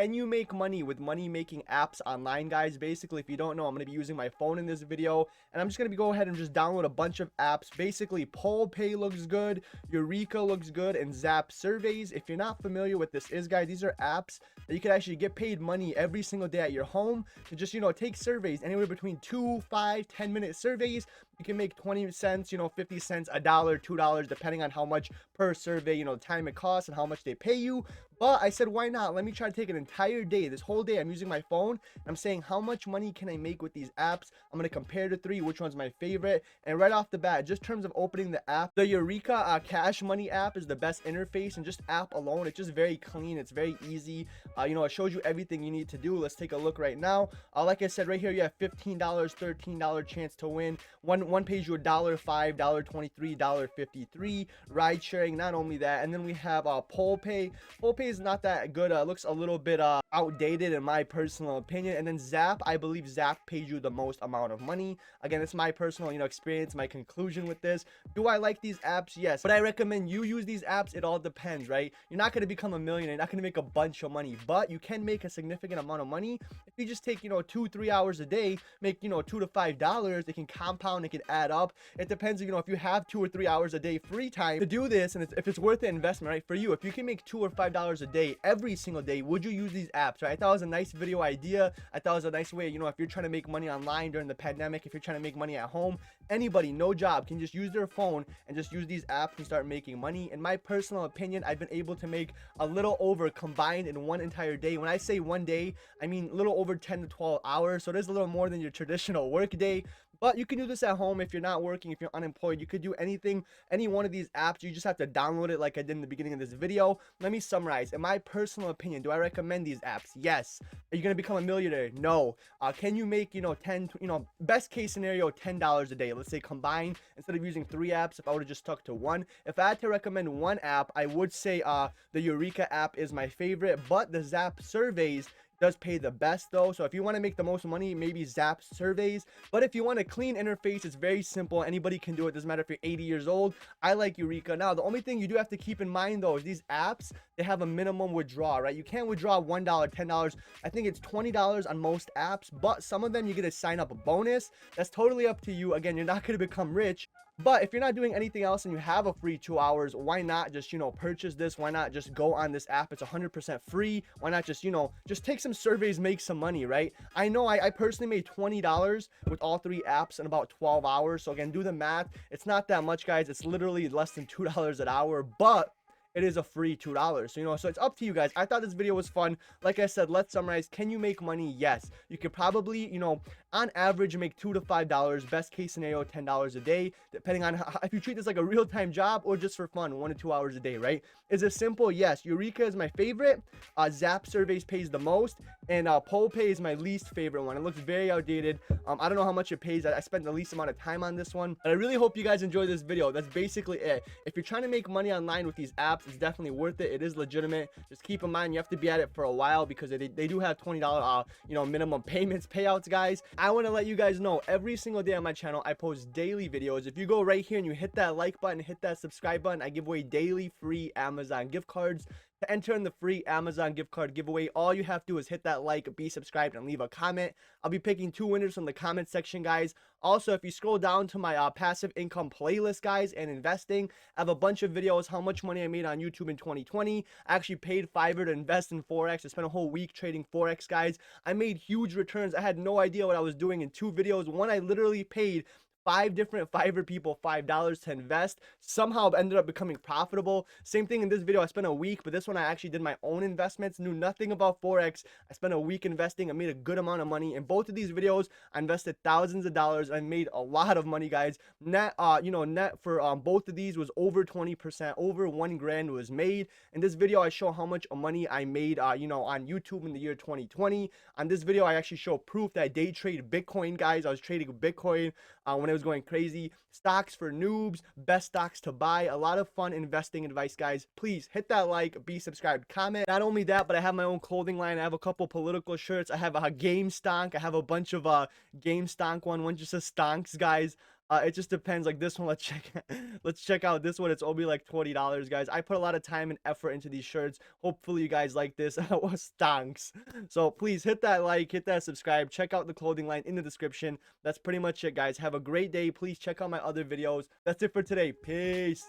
Can you make money with money making apps online, guys? Basically, if you don't know, I'm going to be using my phone in this video, and I'm just going to go ahead and just download a bunch of apps. Basically, PollPay looks good, Eureka looks good, and Zap Surveys. If you're not familiar with this is, guys, these are apps that you can actually get paid money every single day at your home to just, take surveys anywhere between 2, 5, 10-minute surveys. You can make 20 cents, 50 cents, a dollar, $2, depending on how much per survey, the time it costs and how much they pay you. But I said, why not? Let me try to take an entire day. This whole day, I'm using my phone. I'm saying, how much money can I make with these apps? I'm going to compare the three, which one's my favorite. And right off the bat, just in terms of opening the app, the Eureka Cash Money app is the best interface. And just app alone, it's just very clean. It's very easy. It shows you everything you need to do. Let's take a look right now. Like I said, right here, you have $15, $13 chance to win. One pays you $1, $5, $23, $53. Ride sharing, not only that. And then we have PollPay. PollPay is not that good. Looks a little bit outdated in my personal opinion. And then Zap, I believe Zap pays you the most amount of money. Again, it's my personal experience, my conclusion with this. Do I like these apps? Yes. But I recommend you use these apps. It all depends, right? You're not going to become a millionaire. You're not going to make a bunch of money, but you can make a significant amount of money if you just take 2-3 hours a day, make $2 to $5. It can compound, it can add up. It depends, if you have 2 or 3 hours a day free time to do this, and if it's worth the investment, right, for you. If you can make $2 or $5 a day every single day, would you use these apps, right? I thought it was a nice video idea. I thought it was a nice way, if you're trying to make money online during the pandemic, if you're trying to make money at home, anybody, no job, can just use their phone and just use these apps and start making money. In my personal opinion, I've been able to make a little over combined in one entire day. When I say one day, I mean a little over 10 to 12 hours. So it is a little more than your traditional work day. But you can do this at home if you're not working, if you're unemployed. You could do anything, any one of these apps. You just have to download it like I did in the beginning of this video. Let me summarize. In my personal opinion, do I recommend these apps? Yes. Are you going to become a millionaire? No. Can you make, 10, best case scenario, $10 a day? Let's say combined, instead of using 3 apps, if I would have just stuck to one. If I had to recommend one app, I would say the Eureka app is my favorite, but the Zap Surveys does pay the best though. So if you want to make the most money, maybe Zap Surveys. But if you want a clean interface, it's very simple. Anybody can do it. Doesn't matter if you're 80 years old. I like Eureka. Now, the only thing you do have to keep in mind though is these apps, they have a minimum withdrawal, right? You can't withdraw $1, $10. I think it's $20 on most apps, but some of them you get to sign up a bonus. That's totally up to you. Again, you're not going to become rich. But if you're not doing anything else and you have a free 2 hours, why not just, purchase this? Why not just go on this app? It's 100% free. Why not just, just take some surveys, make some money, right? I know I personally made $20 with all 3 apps in about 12 hours. So again, do the math. It's not that much, guys. It's literally less than $2 an hour, but it is a free $2. So it's up to you guys. I thought this video was fun. Like I said, let's summarize. Can you make money? Yes. You could probably, on average make $2 to $5. Best case scenario, $10 a day, depending on if you treat this like a real-time job or just for fun, 1 to 2 hours a day, right? Is it simple? Yes. Eureka is my favorite. Zap Surveys pays the most, and PollPay is my least favorite one. It looks very outdated. I don't know how much it pays. I spent the least amount of time on this one, but I really hope you guys enjoyed this video. That's basically it. If you're trying to make money online with these apps, it's definitely worth it. It is legitimate. Just keep in mind you have to be at it for a while because they do have $20 minimum payments payouts, guys. I want to let you guys know every single day on my channel I post daily videos. If you go right here and you hit that like button, hit that subscribe button, I give away daily free Amazon gift cards. To enter in the free Amazon gift card giveaway, all you have to do is hit that like, be subscribed, and leave a comment. I'll be picking 2 winners from the comment section, guys. Also, if you scroll down to my passive income playlist, guys, and investing, I have a bunch of videos, how much money I made on YouTube in 2020. I actually paid Fiverr to invest in Forex. I spent a whole week trading Forex, guys. I made huge returns. I had no idea what I was doing in 2 videos. One, I literally paid 5 different Fiverr people $5 to invest. Somehow ended up becoming profitable. Same thing in this video. I spent a week, but this one I actually did my own investments. Knew nothing about Forex. I spent a week investing. I made a good amount of money. In both of these videos, I invested thousands of dollars. I made a lot of money, guys. Net, net for both of these was over 20%. Over 1 grand was made. In this video, I show how much money I made, on YouTube in the year 2020. On this video, I actually show proof that I day trade Bitcoin, guys. I was trading Bitcoin when it was going crazy. Stocks for noobs, best stocks to buy. A lot of fun investing advice, guys. Please hit that like, be subscribed, comment. Not only that, but I have my own clothing line. I have a couple political shirts. I have a game stonk. I have a bunch of game stonk one just says stonks, guys. It just depends. Like this one, let's check. Let's check out this one. It's only like $20, guys. I put a lot of time and effort into these shirts. Hopefully, you guys like this. Stonks. So please hit that like, hit that subscribe. Check out the clothing line in the description. That's pretty much it, guys. Have a great day. Please check out my other videos. That's it for today. Peace.